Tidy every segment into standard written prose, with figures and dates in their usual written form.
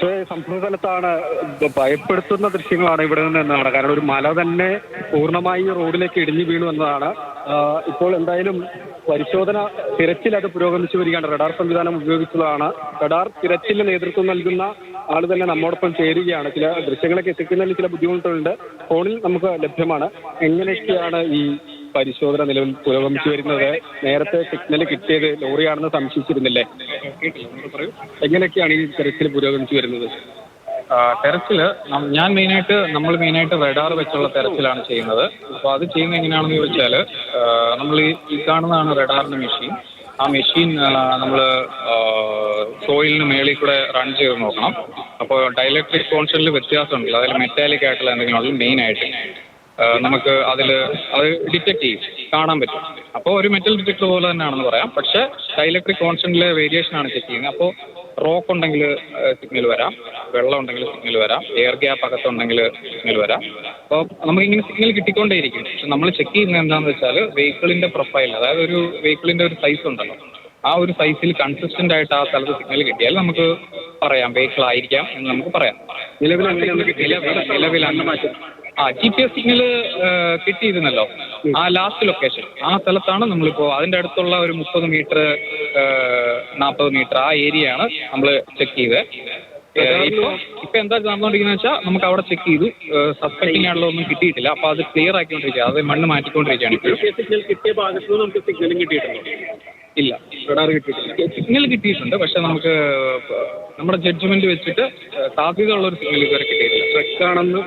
പക്ഷേ സംഭവ സ്ഥലത്താണ് ഭയപ്പെടുത്തുന്ന ദൃശ്യങ്ങളാണ് ഇവിടെ നിന്ന് എന്നാണ്. കാരണം ഒരു മല തന്നെ പൂർണ്ണമായി റോഡിലേക്ക് ഇടിഞ്ഞു വീണു എന്നതാണ്. ഇപ്പോൾ എന്തായാലും പരിശോധന തിരച്ചിൽ അത് പുരോഗമിച്ചു വരികയാണ്. റഡാർ സംവിധാനം ഉപയോഗിച്ചതാണ്. റഡാർ തിരച്ചിലിന് നേതൃത്വം നൽകുന്ന ആൾ തന്നെ നമ്മോടൊപ്പം ചേരുകയാണ്. ചില ദൃശ്യങ്ങളൊക്കെ എത്തിക്കുന്നതിൽ ചില ബുദ്ധിമുട്ടുകളുണ്ട്. ഫോണിൽ നമുക്ക് ലഭ്യമാണ്. എങ്ങനെയൊക്കെയാണ് ഈ പരിശോധന നിലവിൽ പുരോഗമിച്ചു വരുന്നത്? നേരത്തെ സിഗ്നൽ കിട്ടിയത് ലോറിയാണെന്ന് സംശയിച്ചിരുന്നില്ലേ? എങ്ങനെയൊക്കെയാണ് ഈ തെരച്ചിൽ പുരോഗമിച്ചു വരുന്നത്? തെരച്ചില് നമ്മൾ മെയിനായിട്ട് റഡാർ വെച്ചുള്ള തെരച്ചിലാണ് ചെയ്യുന്നത്. അപ്പോൾ അത് ചെയ്യുന്നത് എങ്ങനെയാണെന്ന് ചോദിച്ചാൽ, നമ്മൾ ഈ കാണുന്നതാണ് റഡാറിൻ്റെ മെഷീൻ. ആ മെഷീൻ നമ്മൾ സോയിലിന് മേളിൽ കൂടെ റൺ ചെയ്ത് നോക്കണം. അപ്പോൾ ഡൈലക്ട്രിക് കോൺസ്റ്റന്റിൽ വ്യത്യാസമുണ്ടല്ലോ, അതിൽ മെറ്റാലിക് ആയിട്ടുള്ള എന്തെങ്കിലും അതിൽ മെയിനായിട്ട് നമുക്ക് അത് ഡിറ്റക്ട് ചെയ്യും, കാണാൻ പറ്റും. അപ്പോൾ ഒരു മെറ്റൽ ഡിറ്റക്ടർ പോലെ തന്നെയാണെന്ന് പറയാം. പക്ഷേ ഡൈലക്ട്രിക് കോൺസ്റ്റന്റിലെ വേരിയേഷനാണ് ചെക്ക് ചെയ്യുന്നത്. അപ്പോൾ റോക്ക് ഉണ്ടെങ്കിൽ സിഗ്നൽ വരാം, വെള്ളം ഉണ്ടെങ്കിൽ സിഗ്നൽ വരാം, എയർ ഗ്യാപ്പ് അകത്തുണ്ടെങ്കിൽ സിഗ്നൽ വരാം. അപ്പോൾ നമുക്കിങ്ങനെ സിഗ്നൽ കിട്ടിക്കൊണ്ടേയിരിക്കും. പക്ഷെ നമ്മൾ ചെക്ക് ചെയ്യുന്നത് എന്താണെന്ന് വെച്ചാൽ വെഹിക്കിളിൻ്റെ പ്രൊഫൈൽ, അതായത് ഒരു വെഹിക്കിളിൻ്റെ ഒരു സൈസ് ഉണ്ടല്ലോ, ആ ഒരു സൈസിൽ കൺസിസ്റ്റൻ്റ് ആയിട്ട് ആ സ്ഥലത്ത് സിഗ്നൽ കിട്ടിയാൽ നമുക്ക് പറയാം വെഹിക്കിൾ ആയിരിക്കാം എന്ന് നമുക്ക് പറയാം. നിലവിൽ GPS സിഗ്നൽ കിട്ടിയിരുന്നല്ലോ, ആ ലാസ്റ്റ് ലൊക്കേഷൻ ആ സ്ഥലത്താണ് നമ്മളിപ്പോൾ. അതിൻ്റെ അടുത്തുള്ള ഒരു 30 മീറ്റർ 40 മീറ്റർ ആ ഏരിയയാണ് നമ്മൾ ചെക്ക് ചെയ്തത്. ഇപ്പൊ എന്താ നടന്നുകൊണ്ടിരിക്കുന്നത് വെച്ചാൽ നമുക്ക് അവിടെ ചെക്ക് ചെയ്തു, സസ്പെക്ടിങ് ആയിട്ടുള്ള ഒന്നും കിട്ടിയിട്ടില്ല. അപ്പൊ അത് ക്ലിയർ ആക്കിക്കൊണ്ടിരിക്കുക, അത് മണ്ണ് മാറ്റിക്കൊണ്ടിരിക്കുകയാണ്. സിഗ്നൽ കിട്ടിയ ഭാഗത്ത് നമുക്ക് സിഗ്നലും കിട്ടിയിട്ടുണ്ടോ? ഇല്ല, റഡാർ കിട്ടിയിട്ടില്ല. സിഗ്നൽ കിട്ടിയിട്ടുണ്ട്, പക്ഷെ നമുക്ക് നമ്മുടെ ജഡ്ജ്മെന്റ് വെച്ചിട്ട് സാധ്യതയുള്ള ഒരു സിഗ്നൽ ഇതുവരെ കിട്ടിയിട്ടില്ല. ട്രക്കാണെന്ന്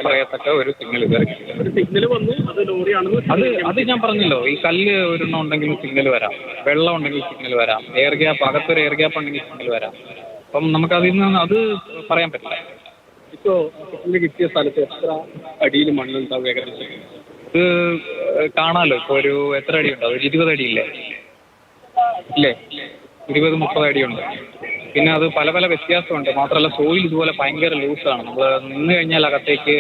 പറയത്തക്ക ഒരു സിഗ്നൽ ഇതുവരെ കിട്ടിയില്ല. ഒരു സിഗ്നൽ വന്നു, അത് ലോറിയാണെന്ന് അത് ഞാൻ പറഞ്ഞല്ലോ, ഈ കല്ല് ഒരെണ്ണം ഉണ്ടെങ്കിൽ സിഗ്നൽ വരാം, വെള്ളം ഉണ്ടെങ്കിൽ സിഗ്നൽ വരാം, എയർ ഗ്യാപ്പ് അകത്തൊരു എയർ ഗ്യാപ്പ് ഉണ്ടെങ്കിൽ സിഗ്നൽ വരാം. അപ്പം നമുക്ക് അതിൽ നിന്ന് അത് പറയാൻ പറ്റില്ല. ഇപ്പോൾ സിഗ്നൽ കിട്ടിയ സ്ഥലത്ത് എത്ര അടിയിൽ മണ്ണുണ്ടാവും ഏകദേശം? ഇത് കാണാമല്ലോ, ഇപ്പോൾ ഒരു എത്ര അടിയുണ്ട്? ഒരു 20 അടിയില്ലേ? 20-30 അടിയുണ്ട്. പിന്നെ അത് പല പല വ്യത്യാസമുണ്ട്. മാത്രമല്ല സോയിൽ ഇതുപോലെ ഭയങ്കര ലൂസാണ്. നമ്മൾ നിന്ന് കഴിഞ്ഞാൽ അകത്തേക്ക്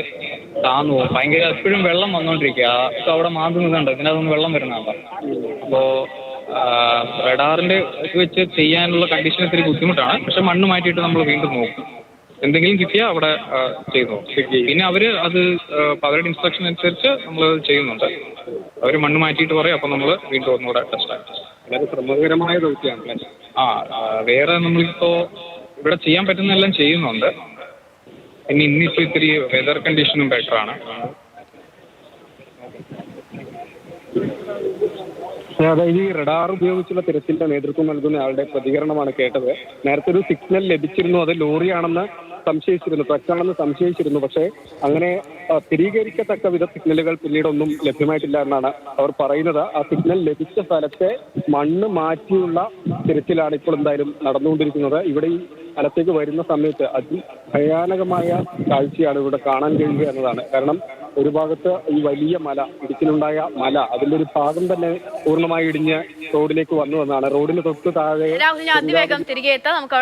താന്നു പോകും. ഭയങ്കര എപ്പോഴും വെള്ളം വന്നുകൊണ്ടിരിക്കുക. ഇപ്പോൾ അവിടെ മാന്തുന്നുണ്ട്, ഇതിനകത്തൊന്ന് വെള്ളം വരുന്നുണ്ടോ? അപ്പോൾ റഡാറിൻ്റെ ഇത് വെച്ച് ചെയ്യാനുള്ള കണ്ടീഷൻ ഇത്തിരി ബുദ്ധിമുട്ടാണ്. പക്ഷെ മണ്ണ് മാറ്റിയിട്ട് നമ്മൾ വീണ്ടും നോക്കും. എന്തെങ്കിലും കിട്ടിയാൽ അവിടെ ചെയ്തു നോക്കും. പിന്നെ അവർ അത് അവരുടെ ഇൻസ്ട്രക്ഷൻ അനുസരിച്ച് നമ്മൾ ചെയ്യുന്നുണ്ട്. അവർ മണ്ണ് മാറ്റിയിട്ട് പറയും, അപ്പോൾ നമ്മൾ വീണ്ടും ഒന്നുകൂടെ ടെസ്റ്റ് ആക്കും. വളരെ ശ്രമകരമായ ദൗത്യമാണ്. വേറെ നമ്മളിപ്പോൾ ഇവിടെ ചെയ്യാൻ പറ്റുന്നതെല്ലാം ചെയ്യുന്നുണ്ട്. പിന്നെ ഇന്നിപ്പോൾ ഇത്തിരി വെതർ കണ്ടീഷനും ബെറ്ററാണ്. അതായത് ഈ റഡാർ ഉപയോഗിച്ചുള്ള തിരച്ചിലിന്റെ നേതൃത്വം നൽകുന്ന ആളുടെ പ്രതികരണമാണ് കേട്ടത്. നേരത്തെ ഒരു സിഗ്നൽ ലഭിച്ചിരുന്നു, അത് ലോറിയാണെന്ന് സംശയിച്ചിരുന്നു, ട്രക്കാണെന്ന് സംശയിച്ചിരുന്നു. പക്ഷേ അങ്ങനെ സ്ഥിരീകരിക്കത്തക്ക വിധ സിഗ്നലുകൾ പിന്നീടൊന്നും ലഭ്യമായിട്ടില്ല എന്നാണ് അവർ പറയുന്നത്. ആ സിഗ്നൽ ലഭിച്ച സ്ഥലത്തെ മണ്ണ് മാറ്റിയുള്ള തിരച്ചിലാണ് ഇപ്പോൾ എന്തായാലും നടന്നുകൊണ്ടിരിക്കുന്നത്. ഇവിടെ ഈ സ്ഥലത്തേക്ക് വരുന്ന സമയത്ത് അതിഭയാനകമായ കാഴ്ചയാണ് ഇവിടെ കാണാൻ കഴിയുക എന്നതാണ്. കാരണം ഒരു ഭാഗത്ത് ഈ വലിയ മല, ഇടുക്കിലുണ്ടായ മല, അതിന്റെ ഒരു ഭാഗം തന്നെ പൂർണ്ണമായി ഇടിഞ്ഞ് റോഡിലേക്ക് വന്നു എന്നാണ്. റോഡിന് തൊട്ട് താഴെ അതിവേഗം തിരികെ എത്താം. നമുക്ക്